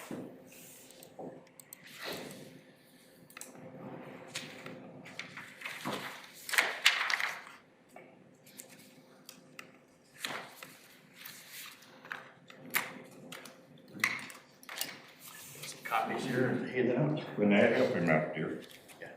Some copies here and hand it out. Lynette, help him out, dear. Yeah.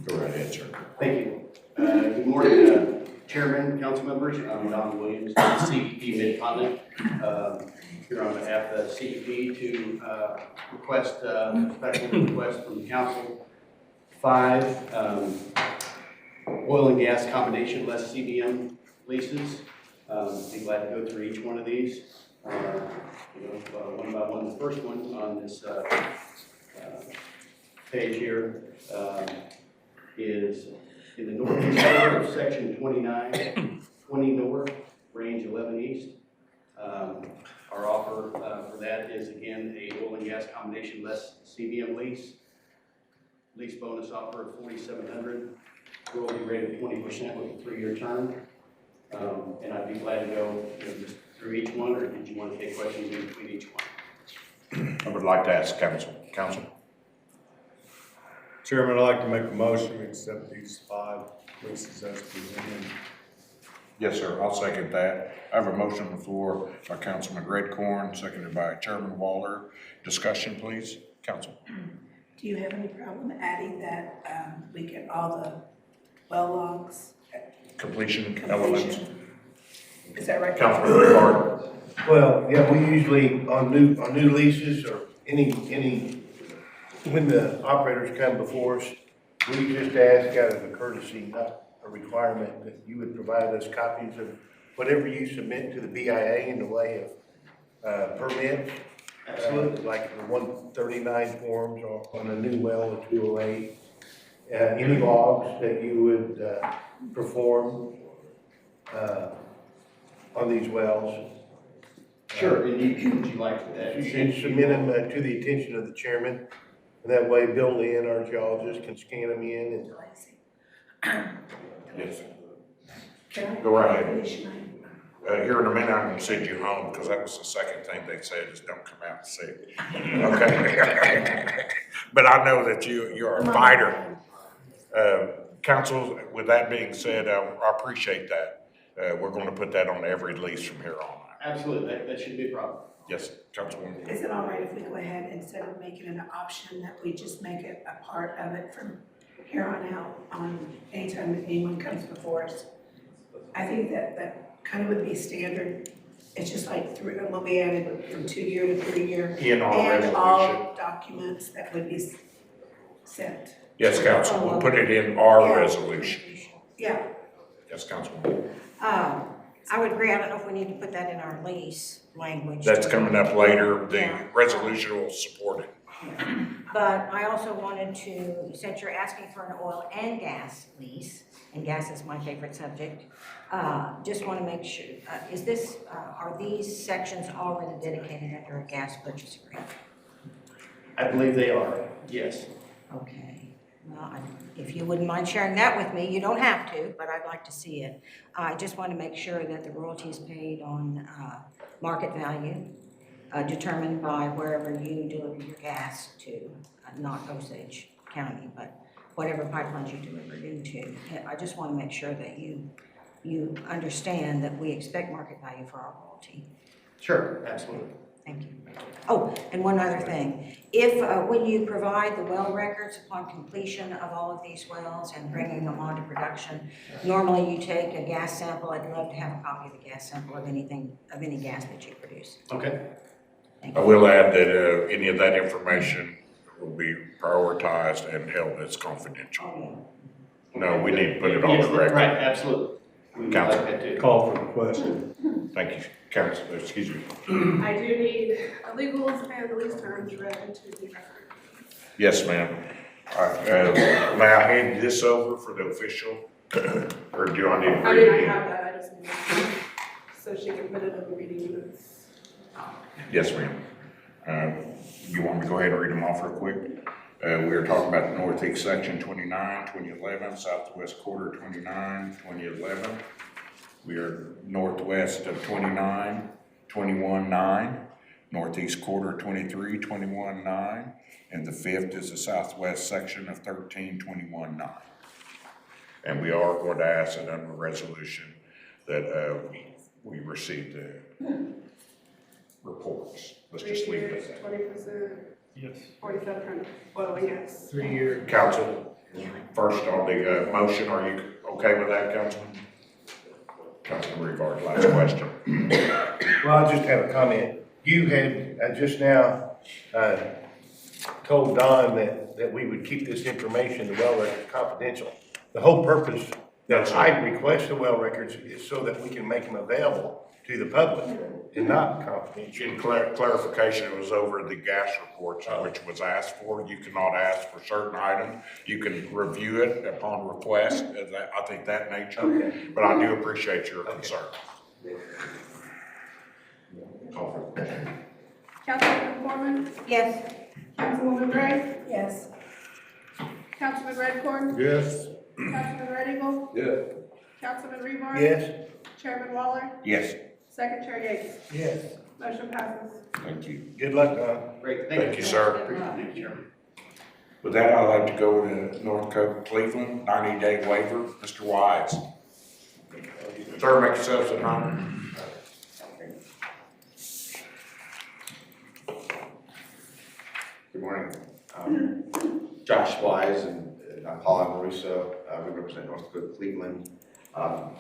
Go right ahead, sir. Thank you. Good morning, Chairman, council members. I'm Don Williams, CEP Mid-Continent. Here on behalf of CEP to request, special request from the council. 5 oil and gas combination less CBM leases. Be glad to go through each one of these. One by one. The first one on this page here is in the northeast quarter of section 29, 20 north, range 11 east. Our offer for that is again a oil and gas combination less CBM lease. Lease bonus offer of $4,700, royalty rate of 20% with a 3-year term. And I'd be glad to go just through each one, or did you want to take questions in between each one? I would like to ask council. Chairman, I'd like to make a motion to accept these 5 leases as presented. Yes, sir, I'll second that. I have a motion on the floor by Councilman Redcorn, seconded by Chairman Waller. Discussion, please, council. Do you have any problem adding that we get all the well logs? Completion elements. Is that right? Councilman Redcorn. Well, yeah, we usually, on new leases or any, when the operators come before us, we just ask out of a courtesy, not a requirement, that you would provide us copies of whatever you submit to the BIA in the way of permits. Absolutely. Like the 139 forms on a new well at 208. Any logs that you would perform on these wells. Sure, and would you like that? You should submit them to the attention of the chairman. And that way Bill Lynn, our geologist, can scan them in and Yes. Can I? Go right ahead. Finish mine? Here in a minute, I'm gonna send you home, because that was the second thing they said, is don't come out sick. Okay. But I know that you're a fighter. Council, with that being said, I appreciate that. We're gonna put that on every lease from here on. Absolutely, that shouldn't be a problem. Yes, Councilwoman. Is it all right if we go ahead, instead of making it an option, that we just make it a part of it from here on out, on anytime that anyone comes before us? I think that kind of would be standard. It's just like when we added from 2-year to 3-year. In our And resolution. all documents that would be sent. Yes, Council, we'll put it in our Yeah. resolution. Yeah. Yes, Councilwoman. I would agree. I don't know if we need to put that in our lease language. That's coming up later. The Yeah. resolution will support it. But I also wanted to, since you're asking for an oil and gas lease, and gas is my favorite subject, just want to make sure, are these sections already dedicated under a gas purchase agreement? I believe they are, yes. Okay. Well, if you wouldn't mind sharing that with me, you don't have to, but I'd like to see it. I just want to make sure that the royalty is paid on market value, determined by wherever you deliver your gas to, not Osage County, but whatever pipelines you deliver it into. I just want to make sure that you understand that we expect market value for our royalty. Sure, absolutely. Thank you. Oh, and one other thing. If, when you provide the well records upon completion of all of these wells and bringing them onto production, normally you take a gas sample. I'd love to have a copy of the gas sample of any gas that you produce. Okay. Thank I you. will add that any of that information will be prioritized and held as confidential. Oh, No, we need to put it on Yes, the record. Right, absolutely. We would like that too. Call for the question. Thank you, Council, excuse me. I do need the legals and the lease terms read into the record. Yes, ma'am. May I hand this over for the official, or do I need to I read mean, I it? have that, I just need it, so she can put it in the meeting minutes. Yes, ma'am. You want me to go ahead and read them off real quick? We are talking about the northeast section 29, 2011, southwest quarter 29, 2011. We are northwest of 29, 21-9, northeast quarter 23, 21-9, and the fifth is the southwest section of 13, 21-9. And we are going to ask that under resolution that we receive the reports. Let's just leave it at that. 20%, Yes. 4,700, well, yes. 3 year. Council, first on the motion, are you okay with that, Councilman? Councilman Rivard, last question. Well, I just have a comment. You had just now told Don that we would keep this information, the well records, confidential. The whole purpose that I request the well records is so that we can make them available to the public and not confidential. In clarification, it was over the gas reports, which was asked for. You cannot ask for certain items. You can review it upon request, I think that nature. Okay. But I do appreciate your concern. Councilwoman Foreman, yes. Councilwoman Gray, Yes. Councilman Redcorn, Yes. Councilman Red Eagle, Yes. Councilman Rebar. Yes? Chairman Waller, Yes, Secretary Yates. Yes. Motion passes. thank you. Good luck, Don. Great, Thank you, sir. Thank you, Chairman. With that, I'd like to go to North Coast Cleveland, 90-day waiver. Mr. Wise. Sir, make yourselves at home. Good morning. Josh Wise and I'm Paul Maruso. We represent North Dakota Cleveland. I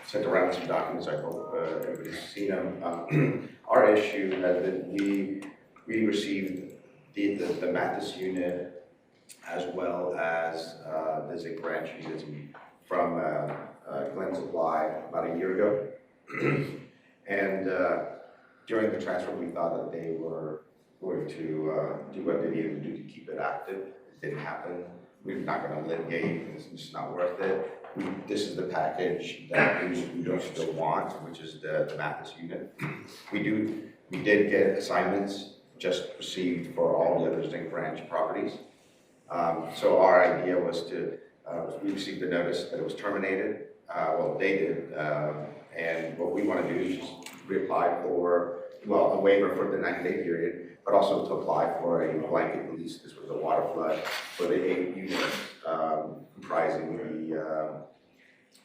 sent around some documents. I hope everybody's seen them. Our issue has been we received the Mathis unit as well as the Zig Branch units from Glenn Supply about a year ago. And during the transfer, we thought that they were going to do what they needed to do to keep it active. It didn't happen. We're not going to litigate. It's just not worth it. This is the package that we don't still want, which is the Mathis unit. We did get assignments just received for all the other Zinc Branch properties. So our idea was to, we received the notice that it was terminated. Well, they did. And what we want to do is just reapply for, well, a waiver for the 90-day period, but also to apply for a blanket release. This was a water flood for the 8 units comprising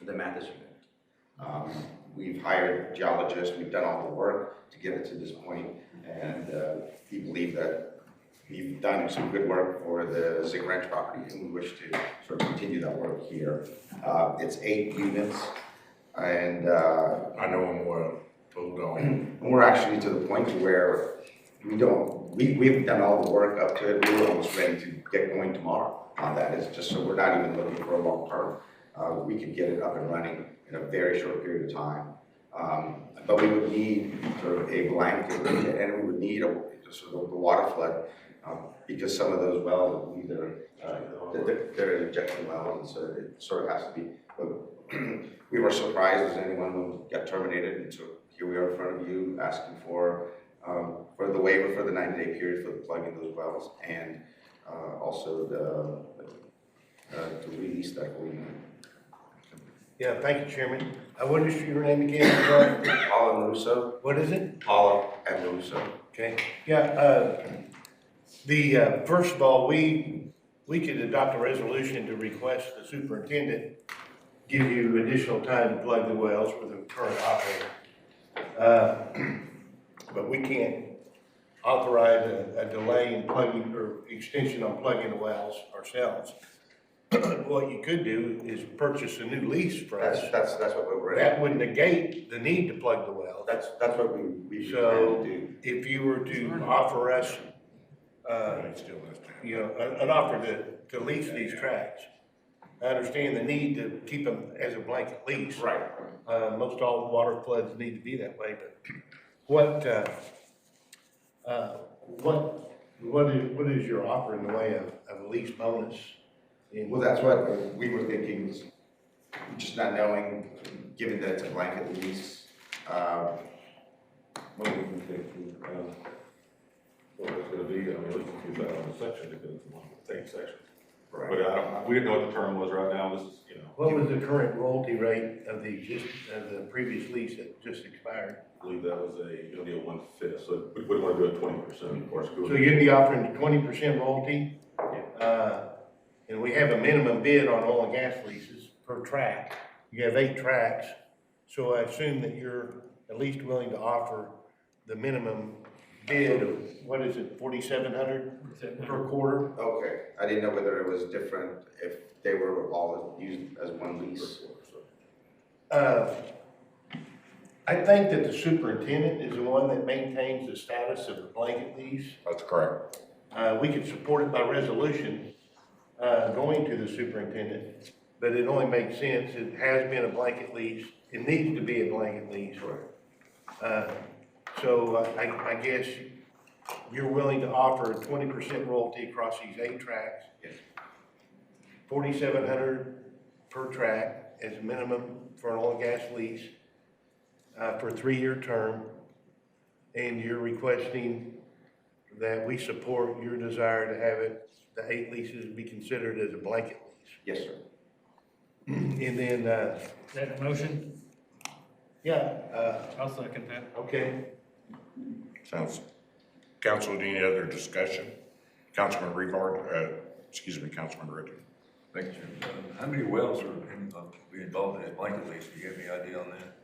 the Mathis unit. We've hired geologists, we've done all the work to get it to this point, and we believe that we've done some good work for the Zig Ranch property, and we wish to sort of continue that work here. It's 8 units, and I know them well. Hold on. and we're actually to the point where we've done all the work up to it. We were almost ready to get going tomorrow on that. It's just so we're not even looking for a long term. We could get it up and running in a very short period of time. But we would need sort of a blanket, and we would need sort of the water flood because some of those wells either they're injection wells, and so it sort of has to be. But we were surprised as anyone when we got terminated, and so here we are in front of you asking for the waiver for the 90-day period for plugging those wells, and also to release that whole unit. Yeah, thank you, Chairman. What is your name again? Sorry. Paula Maruso. What is it? Paula and Maruso. Okay, yeah, first of all, we could adopt a resolution to request the superintendent give you additional time to plug the wells with the current operator. But we can't authorize a delay in plugging or extension on plugging the wells ourselves. what you could do is purchase a new lease for us. That's what we're. That would negate the need to plug the well. That's what we plan So to do. if you were to offer us, you know, an offer to lease these tracts, I understand the need to keep them as a blanket lease. Right. Most all water floods need to be that way, but what is your offer in the way of a lease bonus? Well, that's what we were thinking, just not knowing, given that it's a blanket lease. Well, we can think, what it's gonna be, I mean, we can do that on the section because it's one of the same sections. Right. But we didn't know what the term was right now, this is, you know. What was the current royalty rate of the previous lease that just expired? I believe that was gonna be a 1/5, so we wouldn't wanna do it 20%, of course. So you'd be offering 20% royalty? And we have a minimum bid on oil and gas leases per tract. You have 8 tracts, so I assume that you're at least willing to offer the minimum bid of, what is it, 4,700 per quarter? Okay, I didn't know whether it was different, if they were all used as one lease. I think that the superintendent is the one that maintains the status of a blanket lease. That's correct. We could support it by resolution, going to the superintendent, but it only makes sense, it has been a blanket lease, it needs to be a blanket lease. So I guess you're willing to offer a 20% royalty across these 8 tracts? Yes. 4,700 per tract as a minimum for an oil and gas lease, for a 3-year term, and you're requesting that we support your desire to have the 8 leases be considered as a blanket lease. Yes, sir. And then, Is that a motion? yeah, I'll second that. okay. Sounds, council, any other discussion? Councilman Rebar, Councilman Ridley. Thank you. How many wells are be involved in this blanket lease? Do you have any idea on that?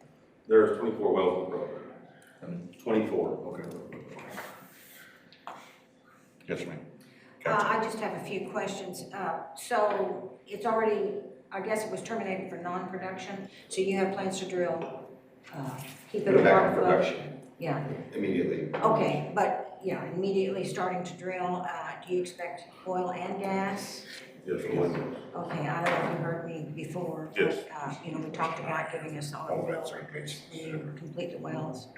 There's 24 wells in the program. 24. Okay. Yes, ma'am. I just have a few questions. So it's already, I guess it was terminated for non-production, so you have plans to drill, keep Put it it back in apart? production Yeah, immediately. okay, but, yeah, immediately starting to drill, do you expect oil and gas? Yes, one. Okay, I don't know if you heard me before. Yes. But, you know, we talked about giving us the oil wells to complete the wells.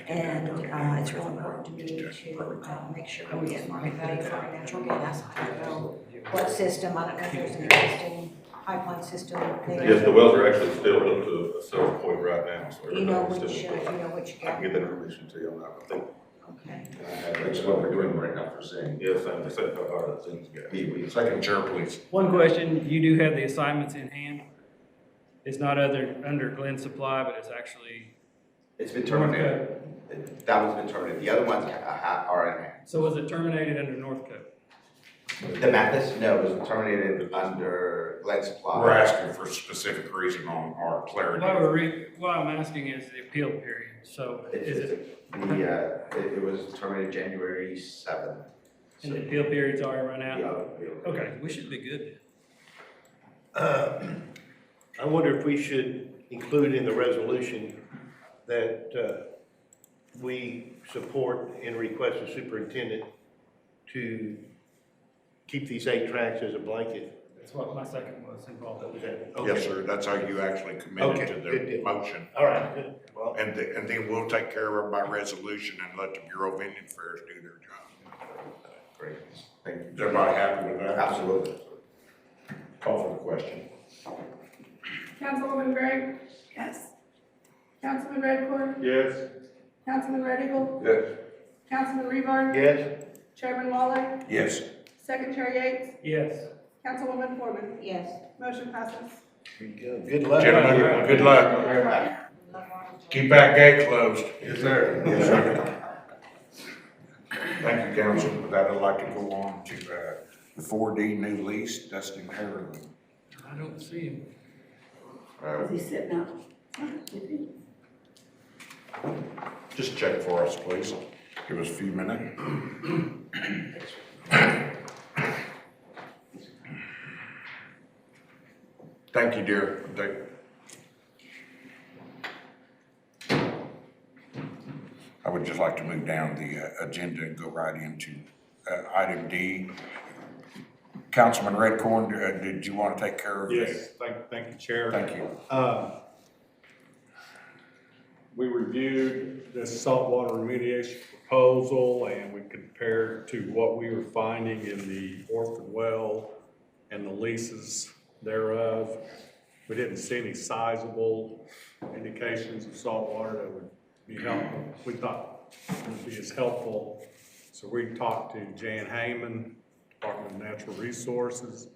And, it's really important to me to, make sure we get market value for our natural gas. I don't know what system, I don't know if there's an existing pipeline system there. Yes, the wells are actually still up to a certain point right now, so. You know everything's which, still- you know which. I can get that information to you on that, I think. Okay. Which is what we're doing right now for saying. Yes, I'm just saying how hard things get. Second chair, please. One question, you do have the assignments in hand? It's not under Glen Supply, but it's actually, It's been terminated. That one's been terminated. The other ones are in hand. so was it terminated under Northcote? The Mathis, no, it was terminated under Glen Supply. We're asking for a specific reason on our clarity. What I'm asking is the appeal period, so is it, It was terminated January 7th. and the appeal period's already run Yeah, out? Okay, we should be good I wonder if we should include in the resolution that, we support and request the superintendent to keep these 8 tracts as a blanket. That's what my second was involved with. Yes, sir, that's how you actually committed Okay, to good the deal. motion. All right, good. Well, And then we'll take care of it by resolution and let the Bureau of Indian Affairs do their job. Great, thank you. Is everybody happy with that? Absolutely. Call for the question. Councilwoman Gray, Yes. Councilman Redcorn, Yes. Councilman Red Eagle, Yes. Councilman Rebar, yes? Chairman Waller, Yes. Secretary Yates, Yes. Councilwoman Foreman. Yes. Motion passes. Here you go. Good luck. Gentlemen, good luck. Very much. Keep that gate closed. Yes, sir. Yes, sir. Thank you, council. With that, I'd like to go on to, the 4D new lease, Dustin Harriman. I don't see him. Is he sitting up? Just check for us, please. Give us a few minutes. Thank you, dear. I would just like to move down the agenda and go right into item D. Councilman Redcorn, did you want to take care of that? Yes, thank you, Chair. Thank you. We reviewed this saltwater remediation proposal and we compared to what we were finding in the Orphan Well and the leases thereof. We didn't see any sizable indications of saltwater that would be helpful. We thought it would be as helpful. So we talked to Jan Heyman, Department of Natural Resources,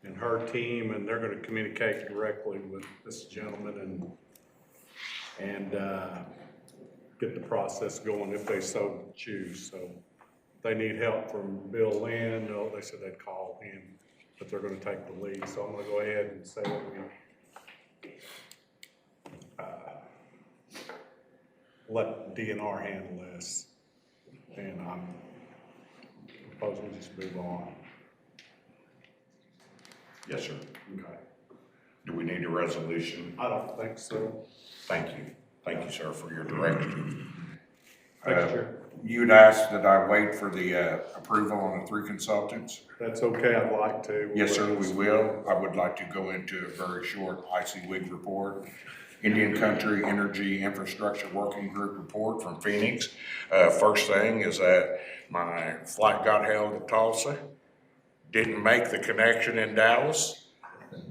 and her team, and they're gonna communicate directly with this gentleman and get the process going if they so choose. So if they need help from Bill Lynn, no, they said they'd call him, but they're gonna take the lead. So I'm gonna go ahead and say that we let DNR handle this, and I'm proposing we just move on. Yes, sir. Okay. Do we need a resolution? I don't think so. Thank you. Thank you, sir, for your direction. Thank you, Chair. You'd asked that I wait for the approval on the 3 consultants? That's okay, I'd like to. Yes, sir, we will. I would like to go into a very short ICWIG report. Indian Country Energy Infrastructure Working Group report from Phoenix. First thing is that my flight got held to Tulsa. Didn't make the connection in Dallas.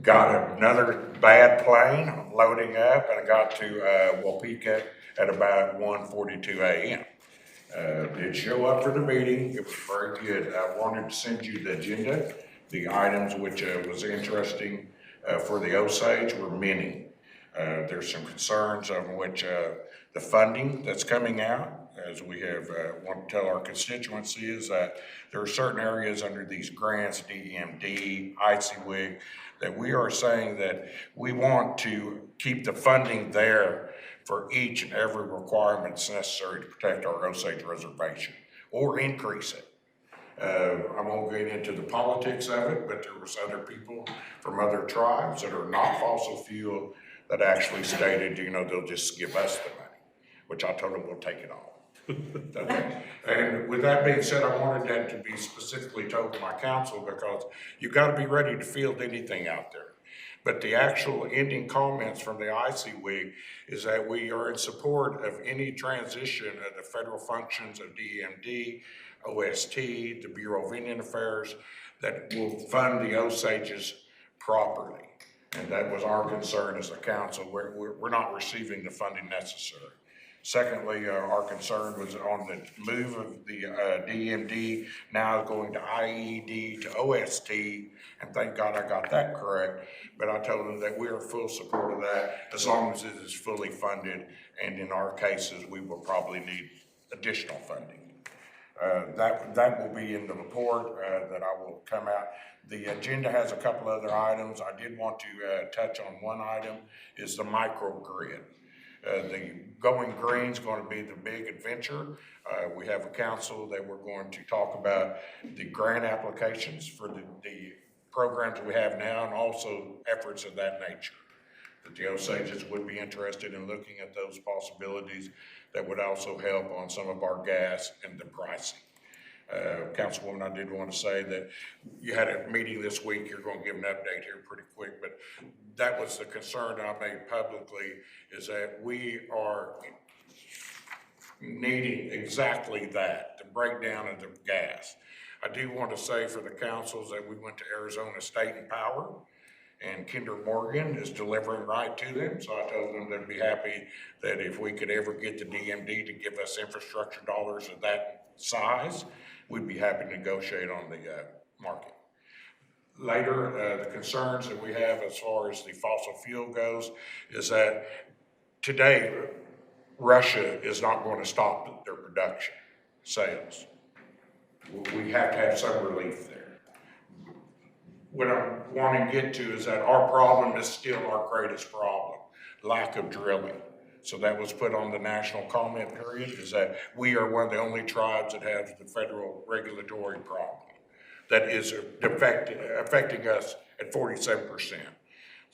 Got another bad plane. I'm loading up and I got to Wapika at about 1:42 a.m. Did show up for the meeting. It was very good. I wanted to send you the agenda. The items which was interesting for the Osage were many. There's some concerns on which the funding that's coming out, as we have want to tell our constituency, is that there are certain areas under these grants, DEMD, ICWIG, that we are saying that we want to keep the funding there for each and every requirement that's necessary to protect our Osage Reservation, or increase it. I won't get into the politics of it, but there was other people from other tribes that are not fossil fuel that actually stated, you know, they'll just give us the money, which I told them we'll take it all. Okay. And with that being said, I wanted that to be specifically told to my council because you've got to be ready to field anything out there. But the actual ending comments from the ICWIG is that we are in support of any transition of the federal functions of DMD, OST, the Bureau of Indian Affairs, that will fund the Osages properly. And that was our concern as a council. We're not receiving the funding necessary. Secondly, our concern was on the move of the DMD now going to IED to OST, and thank God I got that correct. But I told them that we are full support of that as long as it is fully funded, and in our cases, we will probably need additional funding. That will be in the report that I will come out. The agenda has a couple other items. I did want to touch on one item, is the microgrid. The Going Green is going to be the big adventure. We have a council that we're going to talk about the grant applications for the programs we have now and also efforts of that nature. That the Osages would be interested in looking at those possibilities that would also help on some of our gas and the pricing. Councilwoman, I did want to say that you had a meeting this week. You're going to give an update here pretty quick, but that was the concern I made publicly, is that we are needing exactly that, the breakdown of the gas. I do want to say for the councils that we went to Arizona State and Power, and Kinder Morgan is delivering right to them. So I told them they'd be happy that if we could ever get the DMD to give us infrastructure dollars of that size, we'd be happy to negotiate on the market. Later, the concerns that we have as far as the fossil fuel goes is that today, Russia is not going to stop their production, sales. We have to have some relief there. What I'm wanting to get to is that our problem is still our greatest problem, lack of drilling. So that was put on the national comment period, is that we are one of the only tribes that has the federal regulatory problem that is affecting us at 47%.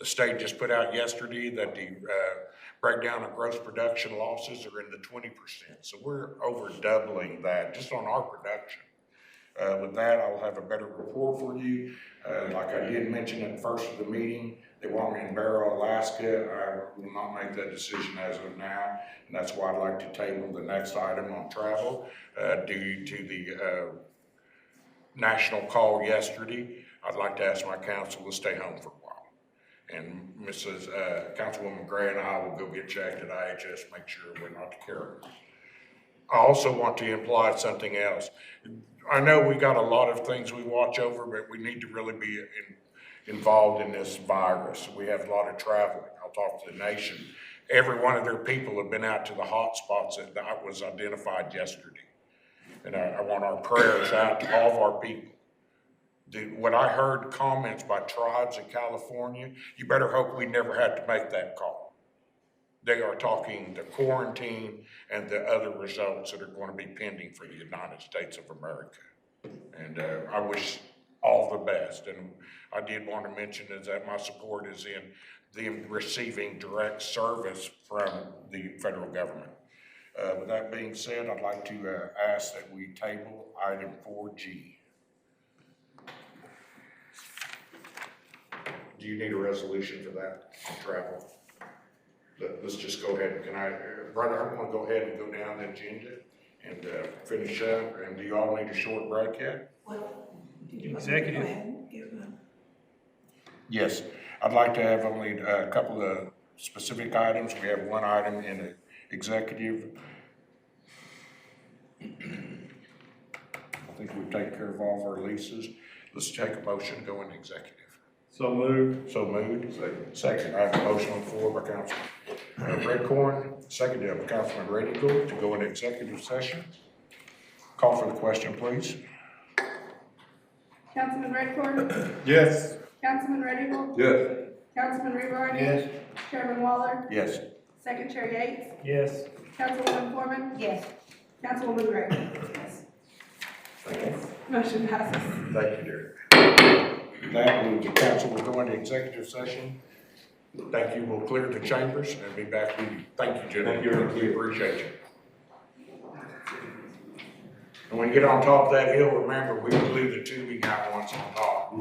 The state just put out yesterday that the breakdown of gross production losses are in the 20%. So we're over doubling that just on our production. With that, I'll have a better report for you. Like I did mention at the first of the meeting, they want me in Barrow, Alaska. I will not make that decision as of now, and that's why I'd like to table the next item on travel due to the national call yesterday. I'd like to ask my council to stay home for a while. And Mrs. Councilwoman Gray and I will go get checked at IHS, make sure we're not the carriers. I also want to imply something else. I know we got a lot of things we watch over, but we need to really be involved in this virus. We have a lot of traveling. I'll talk to the nation. Every one of their people have been out to the hot spots that was identified yesterday. And I want our prayers out to all of our people. When I heard comments by tribes in California, you better hope we never had to make that call. They are talking the quarantine and the other results that are going to be pending for the United States of America. And I wish all the best. And I did want to mention is that my support is in them receiving direct service from the federal government. With that being said, I'd like to ask that we table item 4G. Do you need a resolution for that on travel? Let's just go ahead. Can I, brother, I'm gonna go ahead and go down the agenda and finish up. And do you all need a short break yet? Well, did you Executive. go ahead and give them? Yes, I'd like to have only a couple of specific items. We have one item in the executive. I think we've taken care of all of our leases. Let's take a motion to go into executive. So moved. So moved. Second. I have a motion on the floor by Councilman Redcorn, seconded by Councilman Red Eagle to go into executive session. Call for the question, please. Councilman Redcorn, Yes. Councilman Red Eagle, Yes. Councilman Reroy, Yes? Chairman Waller, Yes. Second Chair Yates, Yes. Councilwoman Foreman, Yes. Councilwoman Gray. Yes. Thank you. Motion passes. Thank you, Derek. That means the council will go into executive session. Thank you. We'll clear the chambers and be back with you. Thank you, gentlemen. Thank you. We appreciate you. And when you get on top of that hill, remember, we blew the tubing out once on top.